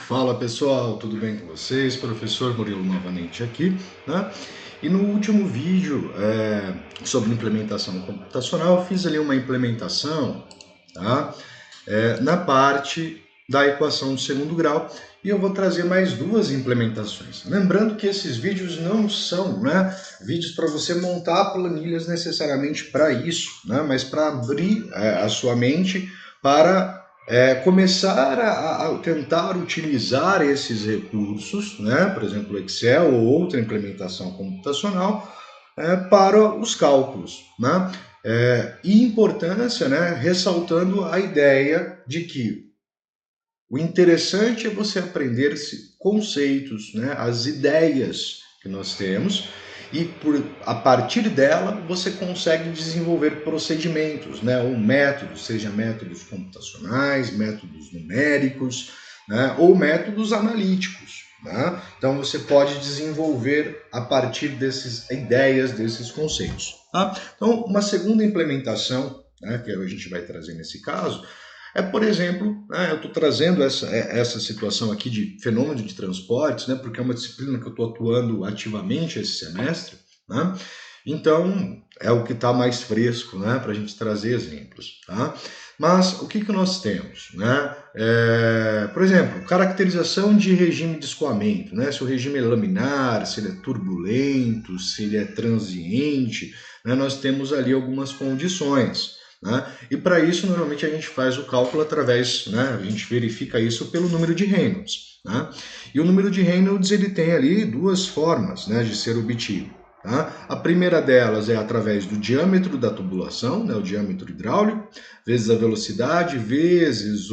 Fala pessoal, tudo bem com vocês? Professor Murilo novamente aqui, né? E no último vídeo sobre implementação computacional, eu fiz ali uma implementação, tá? Na parte da equação do segundo grau, e eu vou trazer mais duas implementações. Lembrando que esses vídeos não são, vídeos para você montar planilhas necessariamente para isso, mas para abrir a sua mente para começar a tentar utilizar esses recursos, por exemplo, Excel ou outra implementação computacional, para os cálculos, e importância, ressaltando a ideia de que o interessante é você aprender conceitos, as ideias que nós temos, e a partir dela você consegue desenvolver procedimentos, ou métodos, seja métodos computacionais, métodos numéricos, ou métodos analíticos. Então você pode desenvolver a partir dessas ideias, desses conceitos. Então, uma segunda implementação, que a gente vai trazer nesse caso, por exemplo, eu estou trazendo essa situação aqui de fenômeno de transportes, porque é uma disciplina que eu estou atuando ativamente esse semestre, então é o que está mais fresco, para a gente trazer exemplos. Mas o que nós temos? Por exemplo, caracterização de regime de escoamento, se o regime é laminar, se ele é turbulento, se ele é transiente, nós temos ali algumas condições. E para isso, normalmente a gente faz o cálculo através, a gente verifica isso pelo número de Reynolds. E o número de Reynolds ele tem ali duas formas de ser obtido. A primeira delas é através do diâmetro da tubulação, o diâmetro hidráulico, vezes a velocidade, vezes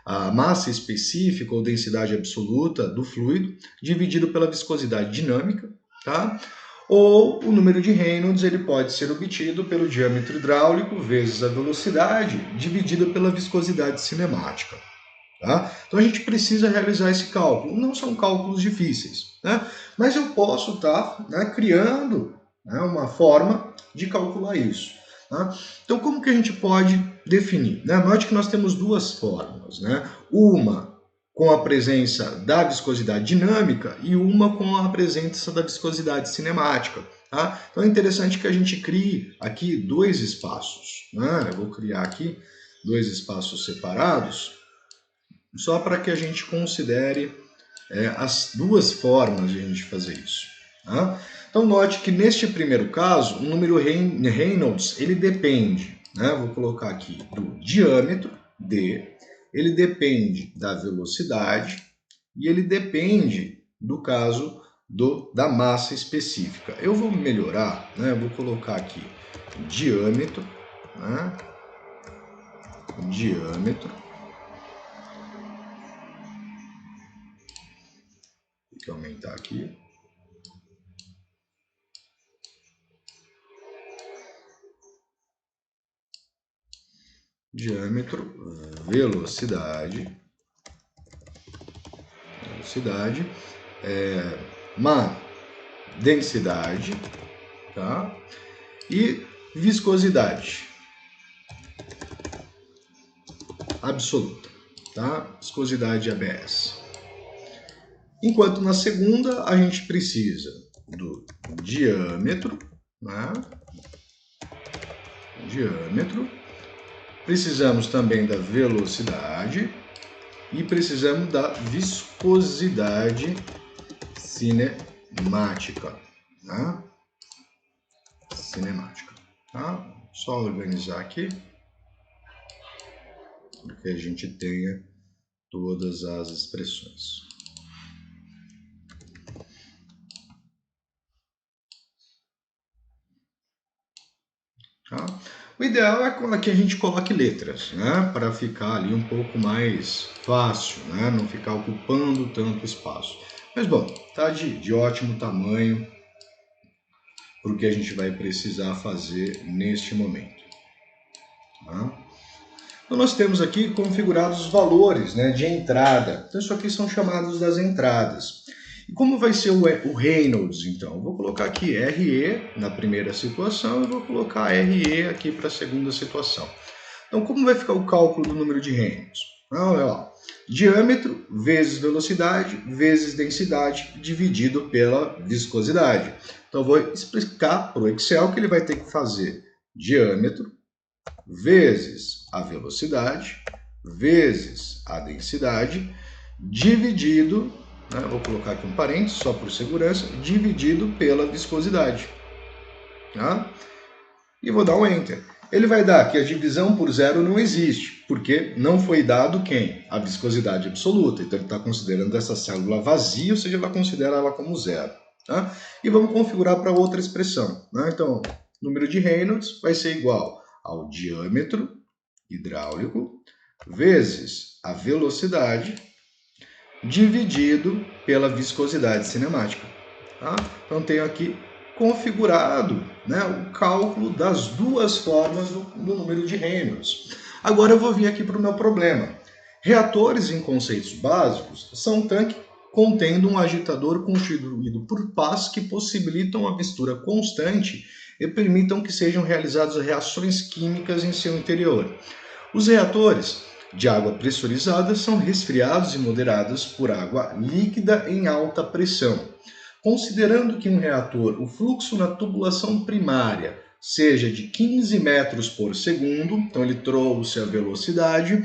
a massa específica ou densidade absoluta do fluido, dividido pela viscosidade dinâmica. Ou o número de Reynolds ele pode ser obtido pelo diâmetro hidráulico vezes a velocidade dividido pela viscosidade cinemática. Então a gente precisa realizar esse cálculo. Não são cálculos difíceis, mas eu posso estar criando uma forma de calcular isso. Então como que a gente pode definir? Note que nós temos duas formas. Uma com a presença da viscosidade dinâmica e uma com a presença da viscosidade cinemática. Então é interessante que a gente crie aqui dois espaços. Eu vou criar aqui dois espaços separados, só para que a gente considere as duas formas de a gente fazer isso. Então note que neste primeiro caso, o número Reynolds ele depende, vou colocar aqui, do diâmetro, D, ele depende da velocidade e ele depende, do caso, da massa específica. Eu vou melhorar, vou colocar aqui diâmetro, diâmetro, tem que aumentar aqui. Diâmetro, velocidade, densidade, e viscosidade absoluta, viscosidade ABS. Enquanto na segunda a gente precisa do diâmetro, precisamos também da velocidade e precisamos da viscosidade cinemática. Só organizar aqui para que a gente tenha todas as expressões. O ideal é que a gente coloque letras, para ficar ali um pouco mais fácil, não ficar ocupando tanto espaço. Mas bom, tá de ótimo tamanho para o que a gente vai precisar fazer neste momento. Então nós temos aqui configurados os valores de entrada. Então isso aqui são chamados das entradas. E como vai ser o Reynolds, então? Eu vou colocar aqui RE na primeira situação e vou colocar RE aqui para a segunda situação. Então, como vai ficar o cálculo do número de Reynolds? Olha lá. Diâmetro vezes velocidade vezes densidade dividido pela viscosidade. Então, eu vou explicar para o Excel que ele vai ter que fazer diâmetro vezes a velocidade vezes a densidade dividido, né, vou colocar aqui um parênteses só por segurança, dividido pela viscosidade. Tá? E vou dar um Enter. Ele vai dar que a divisão por zero não existe, porque não foi dado quem? A viscosidade absoluta. Então ele está considerando essa célula vazia, ou seja, ela considera ela como zero. Tá? E vamos configurar para outra expressão. Né? Então, número de Reynolds vai ser igual ao diâmetro hidráulico vezes a velocidade dividido pela viscosidade cinemática. Tá? Então tenho aqui configurado, né, o cálculo das duas formas do número de Reynolds. Agora eu vou vir aqui para o meu problema. Reatores em conceitos básicos são um tanque contendo um agitador constituído por pás que possibilitam a mistura constante e permitam que sejam realizadas reações químicas em seu interior. Os reatores de água pressurizada são resfriados e moderados por água líquida em alta pressão. Considerando que um reator, o fluxo na tubulação primária seja de 15 metros por segundo, então ele trouxe a velocidade,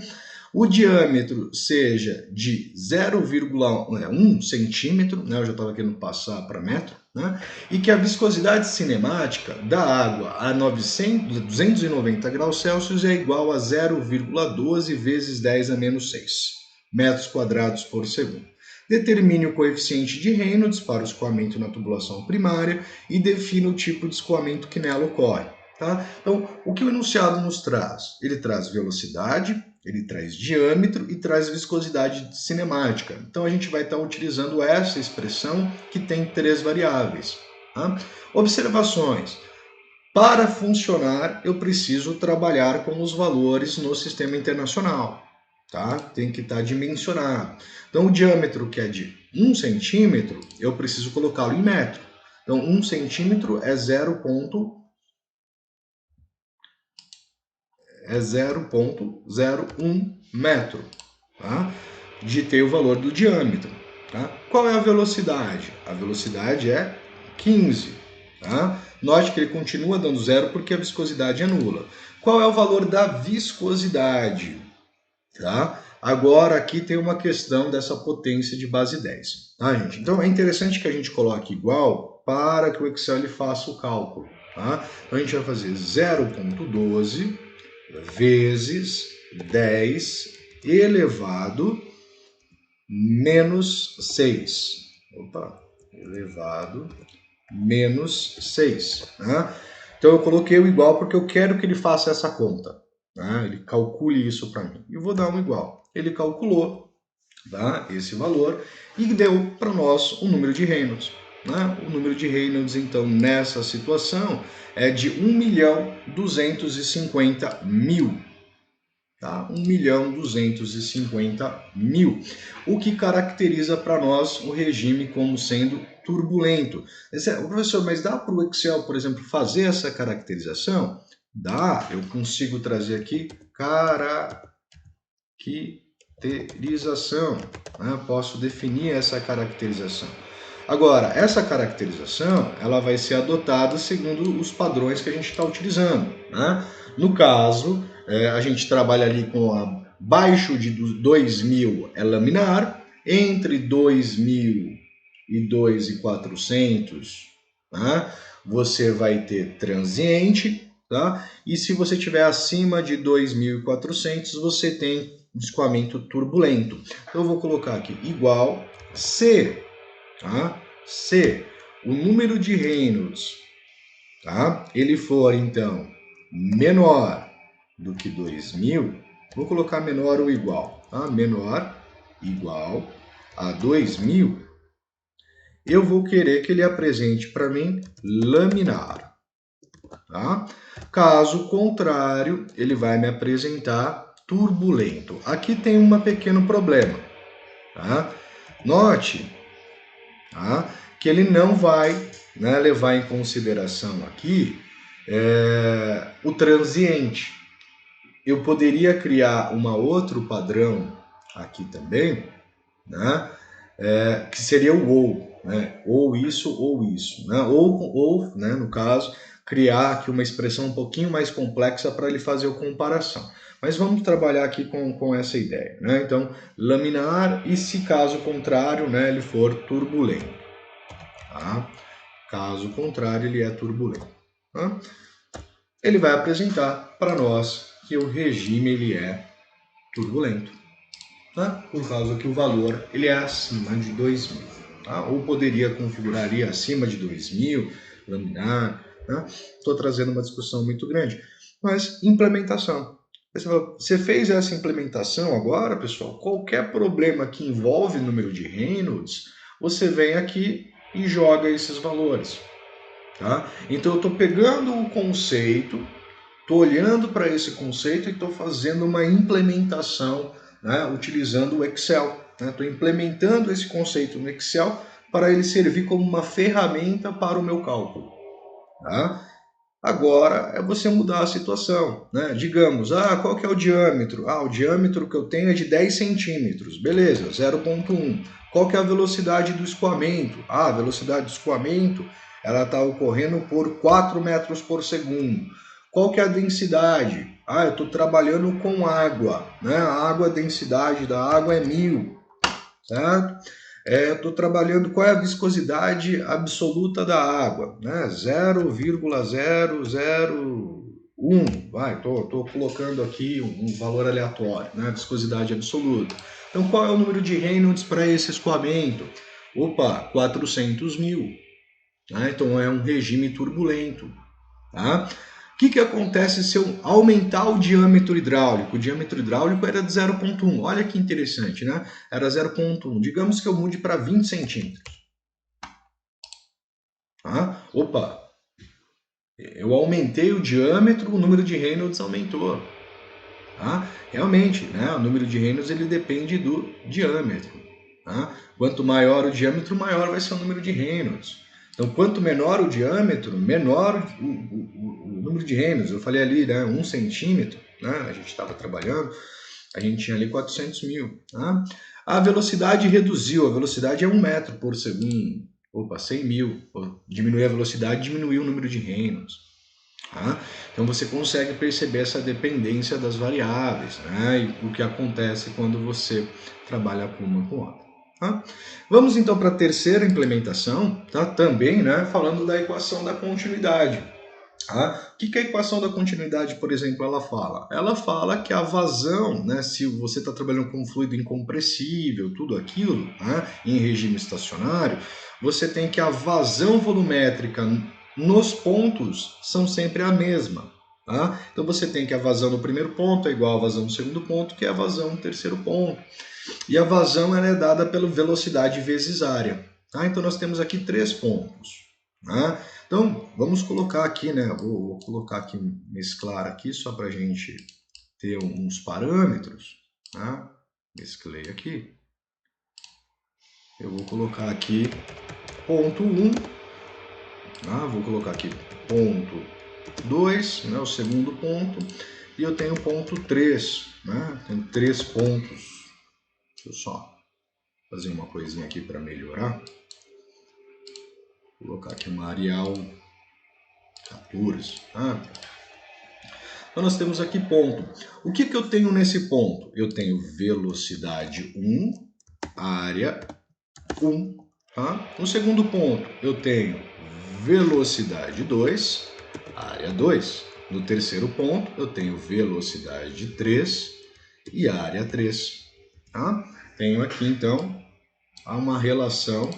o diâmetro seja de 0,1 centímetro, né, eu já estava querendo passar para metro, né, e que a viscosidade cinemática da água a 290 graus Celsius é igual a 0,12 vezes 10 a menos 6 metros quadrados por segundo. Determine o coeficiente de Reynolds para o escoamento na tubulação primária e defina o tipo de escoamento que nela ocorre. Tá? Então, o que o enunciado nos traz? Ele traz velocidade, ele traz diâmetro e traz viscosidade cinemática. Então, a gente vai estar utilizando essa expressão que tem 3 variáveis. Tá? Observações. Para funcionar, eu preciso trabalhar com os valores no sistema internacional. Tá? Tem que estar dimensionado. Então, o diâmetro que é de 1 centímetro, eu preciso colocá-lo em metro. Então, 1 centímetro é 0,01 metro. Tá? Digitei o valor do diâmetro. Tá? Qual é a velocidade? A velocidade é 15. Tá? Note que ele continua dando zero porque a viscosidade é nula. Qual é o valor da viscosidade? Tá? Agora aqui tem uma questão dessa potência de base 10. Tá, gente? Então é interessante que a gente coloque igual para que o Excel ele faça o cálculo. Tá? Então a gente vai fazer 0,12 vezes 10 elevado menos 6. Opa, elevado menos 6. Tá? Então eu coloquei o igual porque eu quero que ele faça essa conta. Tá? Ele calcule isso para mim. E vou dar um igual. Ele calculou, tá, esse valor e deu para nós o número de Reynolds. Né? O número de Reynolds, então, nessa situação é de 1.250.000. Tá? 1.250.000. O que caracteriza para nós o regime como sendo turbulento. Professor, mas dá para o Excel, por exemplo, fazer essa caracterização? Dá, eu consigo trazer aqui caracterização, né? Posso definir essa caracterização. Agora, essa caracterização ela vai ser adotada segundo os padrões que a gente está utilizando. Né? No caso, a gente trabalha ali com abaixo de 2.000 é laminar, entre 2.000 e 2.400, né? Você vai ter transiente, tá? E se você tiver acima de 2.400, você tem escoamento turbulento. Então eu vou colocar aqui igual se, tá? Se o número de Reynolds, tá, ele for então menor do que 2.000, vou colocar menor ou igual, tá? Menor igual a 2.000, eu vou querer que ele apresente para mim laminar. Tá? Caso contrário, ele vai me apresentar turbulento. Aqui tem um pequeno problema. Tá? Note, tá, que ele não vai, né, levar em consideração aqui o transiente. Eu poderia criar um outro padrão aqui também, né? Que seria o ou, né? Ou isso, né? Ou, né, no caso, criar aqui uma expressão um pouquinho mais complexa para ele fazer a comparação. Mas vamos trabalhar aqui com essa ideia, né? Então, laminar e se caso contrário, né, ele for turbulento, tá? Caso contrário, ele é turbulento, tá? Ele vai apresentar para nós que o regime ele é turbulento, tá? Por causa que o valor ele é acima de 2.000. Tá? Ou poderia configurar ali acima de 2.000, laminar. Estou trazendo uma discussão muito grande. Mas implementação. Você fez essa implementação agora, pessoal? Qualquer problema que envolve número de Reynolds, você vem aqui e joga esses valores. Tá? Então eu estou pegando o conceito, estou olhando para esse conceito e estou fazendo uma implementação, né, utilizando o Excel. Estou implementando esse conceito no Excel para ele servir como uma ferramenta para o meu cálculo. Tá? Agora é você mudar a situação. Né? Digamos, qual que é o diâmetro? O diâmetro que eu tenho é de 10 centímetros. Beleza, 0,1. Qual que é a velocidade do escoamento? A velocidade do escoamento ela está ocorrendo por 4 metros por segundo. Qual que é a densidade? Eu estou trabalhando com água. Né? A densidade da água é 1000. Certo? Estou trabalhando qual é a viscosidade absoluta da água, né? 0,001. Estou colocando aqui um valor aleatório, né? Viscosidade absoluta. Então, qual é o número de Reynolds para esse escoamento? 400.000. Né? Então, é um regime turbulento. Tá? O que acontece se eu aumentar o diâmetro hidráulico? O diâmetro hidráulico era de 0,1. Olha que interessante, né? Era 0,1. Digamos que eu mude para 20 centímetros. Tá? Eu aumentei o diâmetro, o número de Reynolds aumentou. Tá? Realmente, né? O número de Reynolds ele depende do diâmetro. Tá? Quanto maior o diâmetro, maior vai ser o número de Reynolds. Então, quanto menor o diâmetro, menor o número de Reynolds. Eu falei ali, né, 1 centímetro, né, a gente estava trabalhando, a gente tinha ali 400.000. Tá? A velocidade reduziu, a velocidade é 1 metro por segundo. 100.000. Diminuir a velocidade, diminuiu o número de Reynolds. Tá? Então, você consegue perceber essa dependência das variáveis, né, e o que acontece quando você trabalha com uma com outra. Tá? Vamos então para a terceira implementação, tá? Também, né, falando da equação da continuidade. Tá? O que a equação da continuidade, por exemplo, ela fala? Ela fala que a vazão, né, se você está trabalhando com um fluido incompressível, tudo aquilo, né, em regime estacionário, você tem que a vazão volumétrica nos pontos são sempre a mesma. Tá? Então você tem que a vazão no primeiro ponto é igual à vazão no segundo ponto, que é a vazão no terceiro ponto. E a vazão ela é dada pela velocidade vezes área. Tá? Então nós temos aqui 3 pontos. Tá? Então vamos colocar aqui, né? Vou colocar aqui, mesclar aqui só para a gente ter uns parâmetros. Tá? Mesclei aqui. Eu vou colocar aqui ponto 1. Tá? Vou colocar aqui ponto 2, né? O segundo ponto. E eu tenho ponto 3. Né? Tenho 3 pontos. Deixa eu só fazer uma coisinha aqui para melhorar. Vou colocar aqui uma Arial 14. Então nós temos aqui ponto. O que eu tenho nesse ponto? Eu tenho velocidade 1, área 1. Tá? No segundo ponto, eu tenho velocidade 2, área 2. No terceiro ponto, eu tenho velocidade 3 e área 3. Tá? Tenho aqui, então, uma relação,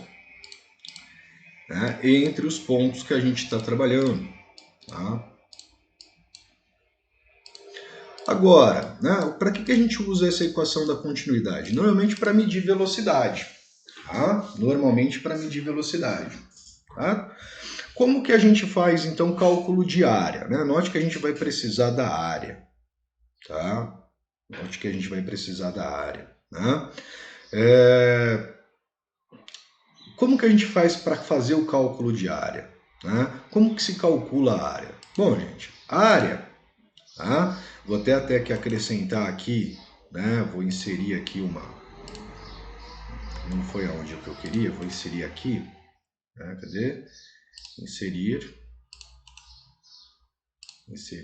né, entre os pontos que a gente está trabalhando. Tá? Agora, né, para que a gente usa essa equação da continuidade? Normalmente para medir velocidade. Tá? Normalmente para medir velocidade. Tá? Como que a gente faz, então, cálculo de área? Né? Note que a gente vai precisar da área. Tá? Note que a gente vai precisar da área. Né? Como que a gente faz para fazer o cálculo de área? Né? Como que se calcula a área? Bom, gente, a área, tá? Vou até aqui acrescentar aqui, né? Vou inserir aqui uma... Não foi aonde eu queria, vou inserir aqui, né? Cadê? Inserir. Deixa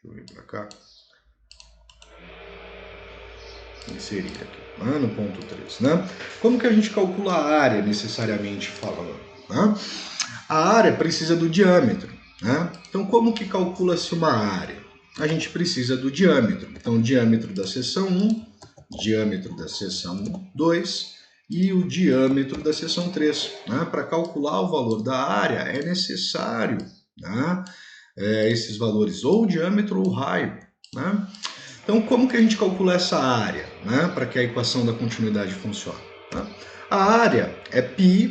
eu vir para cá. Inserir aqui, lá no ponto 3, né? Como que a gente calcula a área, necessariamente falando, né? A área precisa do diâmetro, né? Então, como que calcula-se uma área? A gente precisa do diâmetro. Então, diâmetro da seção 1, diâmetro da seção 2 e o diâmetro da seção 3. Né? Para calcular o valor da área, é necessário, né? Esses valores, ou diâmetro ou raio, né? Então, como que a gente calcula essa área, né, para que a equação da continuidade funcione? Tá? A área é π,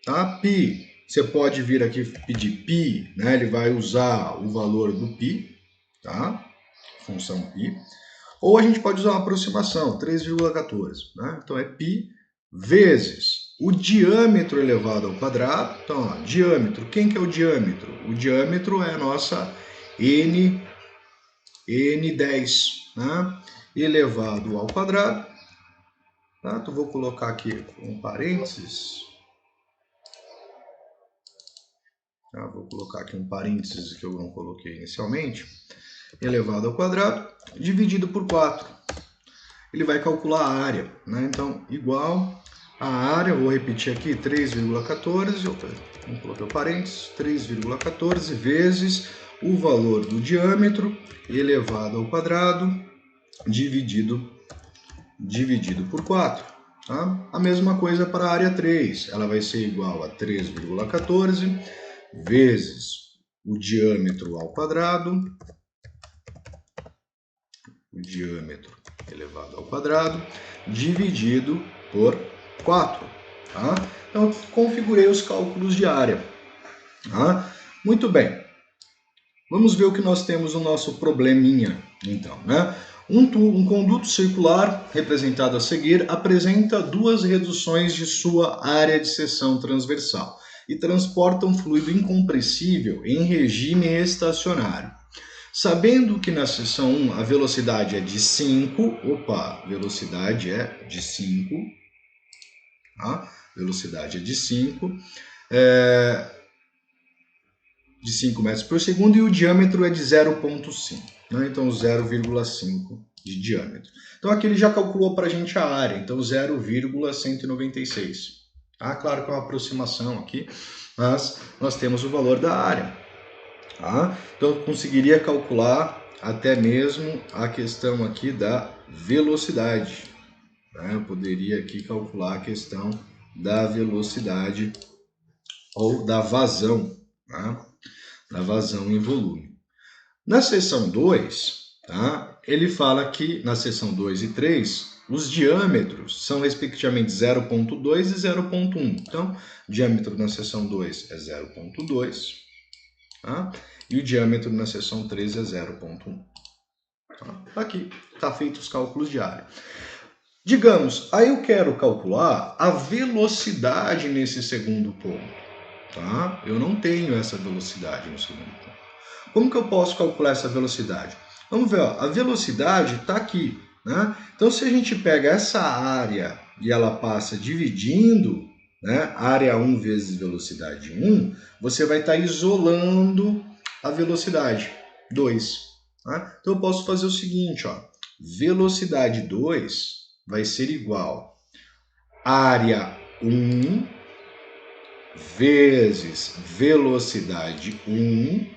tá? Π, você pode vir aqui pedir π, né, ele vai usar o valor do π, tá? Função π. Ou a gente pode usar uma aproximação, 3,14, né? Então, é π vezes o diâmetro elevado ao quadrado. Então, ó, diâmetro, quem que é o diâmetro? O diâmetro é a nossa N10, né? Elevado ao quadrado. Tá? Então, vou colocar aqui um parênteses. Tá? Vou colocar aqui um parênteses que eu não coloquei inicialmente. Elevado ao quadrado, dividido por 4. Ele vai calcular a área, né? Então, igual a área, vou repetir aqui, 3,14, não coloquei o parênteses, 3,14 vezes o valor do diâmetro elevado ao quadrado, dividido por 4. Tá? A mesma coisa para a área 3, ela vai ser igual a 3,14 vezes o diâmetro ao quadrado, o diâmetro elevado ao quadrado, dividido por 4. Tá? Então, configurei os cálculos de área. Tá? Muito bem. Vamos ver o que nós temos no nosso probleminha, então, né? Um conduto circular, representado a seguir, apresenta duas reduções de sua área de seção transversal e transporta um fluido incompressível em regime estacionário. Sabendo que na seção 1 a velocidade é de 5, velocidade é de 5, tá? Velocidade é de 5, de 5 metros por segundo, e o diâmetro é de 0,5, né? Então 0,5 de diâmetro. Então aqui ele já calculou para a gente a área, então 0,196. Tá? Claro que é uma aproximação aqui, mas nós temos o valor da área. Tá? Então eu conseguiria calcular até mesmo a questão aqui da velocidade. Né? Eu poderia aqui calcular a questão da velocidade ou da vazão, tá? Da vazão em volume. Na seção 2, tá? Ele fala que na seção 2 e 3, os diâmetros são respectivamente 0,2 e 0,1. Então, o diâmetro na seção 2 é 0,2, tá? E o diâmetro na seção 3 é 0,1. Tá? Aqui está feito os cálculos de área. Digamos, aí eu quero calcular a velocidade nesse segundo ponto. Tá? Eu não tenho essa velocidade no segundo ponto. Como que eu posso calcular essa velocidade? Vamos ver, ó, a velocidade está aqui, né? Então, se a gente pega essa área e ela passa dividindo, né, área 1 vezes velocidade 1, você vai estar isolando a velocidade 2. Tá? Então, eu posso fazer o seguinte, ó, velocidade 2 vai ser igual a área 1 vezes velocidade 1,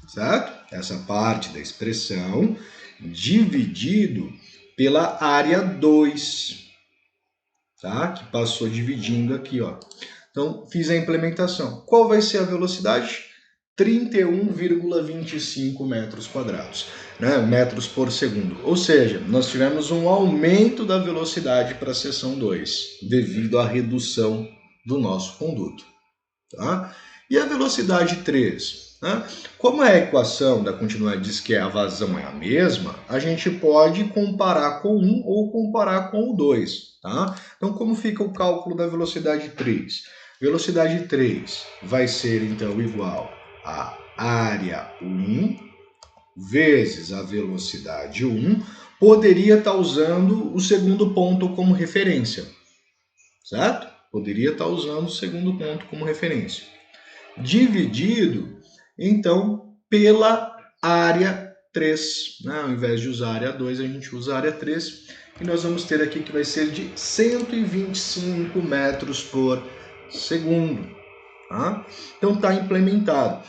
certo? Essa parte da expressão, dividido pela área 2, tá? Que passou dividindo aqui, ó. Então, fiz a implementação. Qual vai ser a velocidade? 31,25 metros quadrados, né? Metros por segundo. Ou seja, nós tivemos um aumento da velocidade para a seção 2, devido à redução do nosso conduto. Tá? E a velocidade 3? Né? Como a equação da continuidade diz que a vazão é a mesma, a gente pode comparar com 1 ou comparar com o 2. Tá? Então, como fica o cálculo da velocidade 3? Velocidade 3 vai ser, então, igual a área 1 vezes a velocidade 1, poderia estar usando o segundo ponto como referência, certo? Poderia estar usando o segundo ponto como referência. Dividido, então, pela área 3. Né? Ao invés de usar a área 2, a gente usa a área 3. E nós vamos ter aqui que vai ser de 125 metros por segundo. Tá? Então está implementado.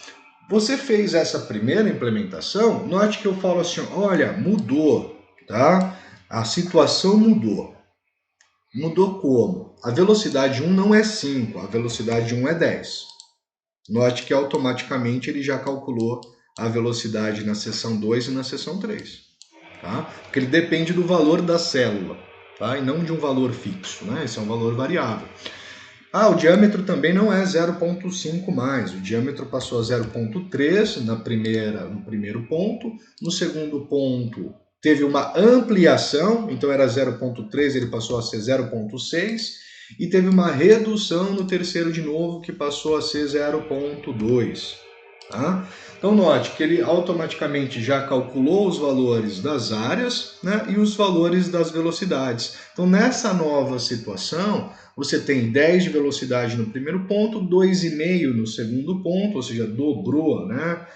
Você fez essa primeira implementação, note que eu falo assim, olha, mudou, tá? A situação mudou. Mudou como? A velocidade 1 não é 5, a velocidade 1 é 10. Note que automaticamente ele já calculou a velocidade na seção 2 e na seção 3. Tá? Porque ele depende do valor da célula, tá? E não de um valor fixo, né? Esse é um valor variável. O diâmetro também não é 0,5 mais, o diâmetro passou a 0,3 no primeiro ponto, no segundo ponto teve uma ampliação, então era 0,3, ele passou a ser 0,6, e teve uma redução no terceiro de novo, que passou a ser 0,2. Tá? Então note que ele automaticamente já calculou os valores das áreas, né, e os valores das velocidades. Então nessa nova situação, você tem 10 de velocidade no primeiro ponto, 2,5 no segundo ponto, ou seja, dobrou, né?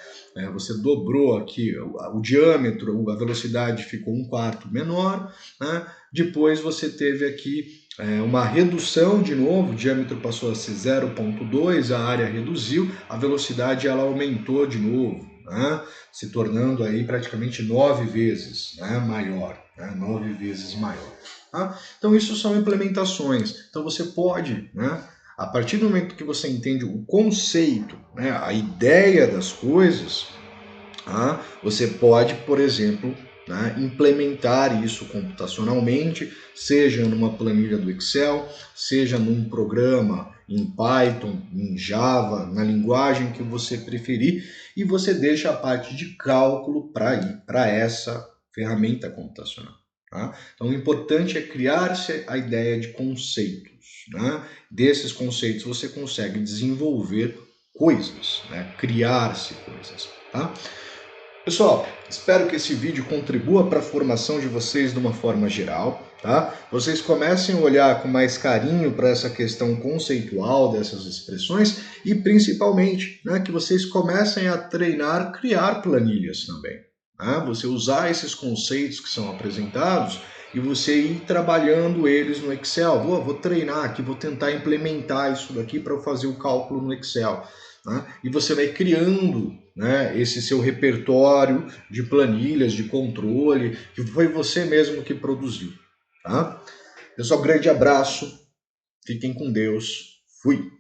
Você dobrou aqui o diâmetro, a velocidade ficou 1/4 menor, né? Depois você teve aqui uma redução de novo, o diâmetro passou a ser 0,2, a área reduziu, a velocidade ela aumentou de novo, né? Se tornando aí praticamente 9 vezes, né, maior, né? 9 vezes maior. Tá? Então isso são implementações. Então você pode, né, a partir do momento que você entende o conceito, né, a ideia das coisas, tá? Você pode, por exemplo, né, implementar isso computacionalmente, seja numa planilha do Excel, seja num programa em Python, em Java, na linguagem que você preferir, e você deixa a parte de cálculo para ir para essa ferramenta computacional. Tá? Então o importante é criar-se a ideia de conceitos. Né? Desses conceitos você consegue desenvolver coisas, né? Criar-se coisas. Tá? Pessoal, espero que esse vídeo contribua para a formação de vocês de uma forma geral, tá? Vocês comecem a olhar com mais carinho para essa questão conceitual dessas expressões e principalmente, né, que vocês comecem a treinar, criar planilhas também. Né? Você usar esses conceitos que são apresentados e você ir trabalhando eles no Excel. Vou treinar aqui, vou tentar implementar isso daqui para eu fazer o cálculo no Excel. Né? E você vai criando, né, esse seu repertório de planilhas, de controle, que foi você mesmo que produziu. Tá? Pessoal, grande abraço, fiquem com Deus, fui!